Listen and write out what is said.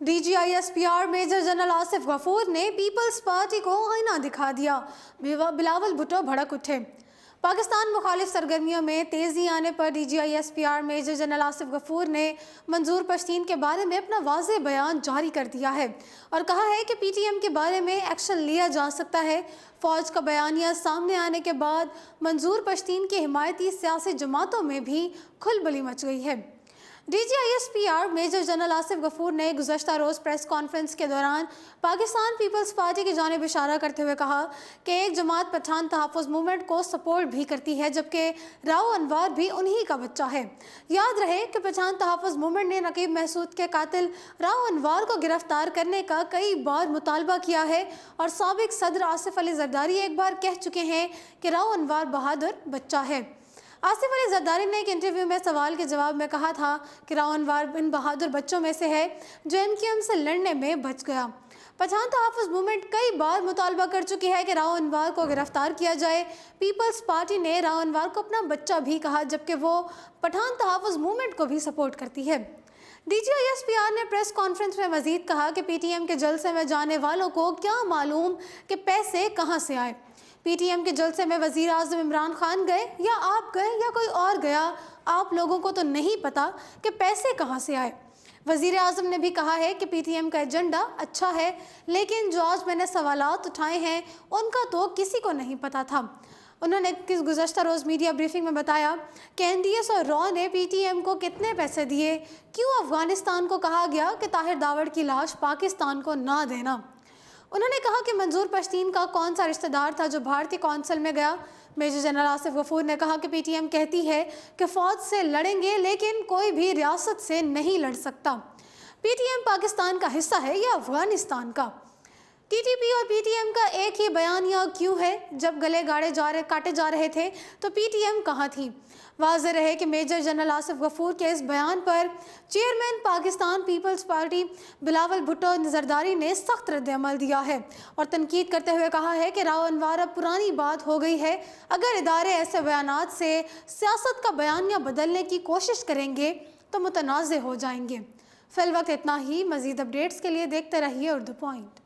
DGISPR major general Asif Ghafoor ने people's party को आईना दिखा दिया। बिलावल भुट्टो भड़क उठे। पाकिस्तान मुखालिफ सरगर्मियों में तेज़ी आने पर DGISPR major general Asif Ghafoor ने मंजूर पश्तीन के बारे में अपना वाज़ेह बयान जारी कर दिया है और कहा है कि PTM के बारे में एक्शन लिया जा सकता है। फ़ौज का बयानिया सामने आने के बाद मंजूर पश्तीन की हिमायती सियासी जमातों में भी खलबली मच गई है। DGISPR major general Asif Ghafoor ने गुज़श्ता रोज़ प्रेस कॉन्फ्रेंस के दौरान पाकिस्तान पीपल्स पार्टी की जानिब इशारा करते हुए कहा कि एक जमात पठान तहफ़्फ़ुज़ मूवमेंट को सपोर्ट भी करती है, जबकि राव अनवर भी उन्हीं का बच्चा है। याद रहे कि पठान तहफ़्फ़ुज़ मूवमेंट ने नकीब महसूद के कातिल राव अनवर को गिरफ्तार करने का कई बार मुतालबा किया है और साबिक सदर आसिफ अली जरदारी एक बार कह चुके हैं कि राव अनवर बहादुर बच्चा है। आसिफ अली जरदारी ने एक इंटरव्यू में सवाल के जवाब में कहा था कि राव अनवर इन बहादुर बच्चों में से है जो MQM से लड़ने में बच गया। पठान तहफ़्फ़ुज़ मूवमेंट कई बार मुतालबा कर चुकी है कि राव अनवर को गिरफ्तार किया जाए। पीपल्स पार्टी ने राव अनवर को अपना बच्चा भी कहा, जबकि वो पठान तहफ़्फ़ुज़ मूवमेंट को भी सपोर्ट करती है। DGISPR ने प्रेस कॉन्फ्रेंस में मजीद कहा कि PTM के जलसे में जाने वालों को क्या मालूम कि पैसे कहाँ से आए। PTM के जलसे में वज़ीर आज़म इमरान खान गए या आप गए या कोई और गया, आप लोगों को तो नहीं पता कि पैसे कहाँ से आए। वज़ीर आज़म ने भी कहा है कि PTM का एजेंडा अच्छा है, लेकिन जो आज मैंने सवालात उठाए हैं उनका तो किसी को नहीं पता था। उन्होंने गुज़श्ता रोज़ मीडिया ब्रीफिंग में बताया कि NDS और रॉ ने PTM को कितने पैसे दिए, क्यों अफ़गानिस्तान को कहा गया कि ताहिर दावड़ की लाश पाकिस्तान को ना देना। उन्होंने कहा कि मंजूर पश्तीन का कौन सा रिश्तेदार था जो भारतीय कौंसल में गया। मेजर जनरल आसिफ गफूर ने कहा कि PTM कहती है कि फ़ौज से लड़ेंगे, लेकिन कोई भी रियासत से नहीं लड़ सकता। PTM पाकिस्तान का हिस्सा है या अफ़गानिस्तान का? TTP और PTM का एक ही बयानिया क्यों है? जब गले काटे जा रहे थे तो PTM कहाँ थी? वाज़ेह रहे कि मेजर जनरल आसिफ गफूर के इस बयान पर chairman Pakistan people's party Bilawal Bhutto Zardari ने सख्त रद्द-ए-अमल दिया है और तनकीद करते हुए कहा है कि राव अनवर अब पुरानी बात हो गई है। अगर इदारे ऐसे बयानात से सियासत का बयानिया बदलने की कोशिश करेंगे तो मुतनाज़े हो जाएंगे। फिल वक्त इतना ही। मज़ीद अपडेट्स के लिए देखते रहिए उर्दू पॉइंट।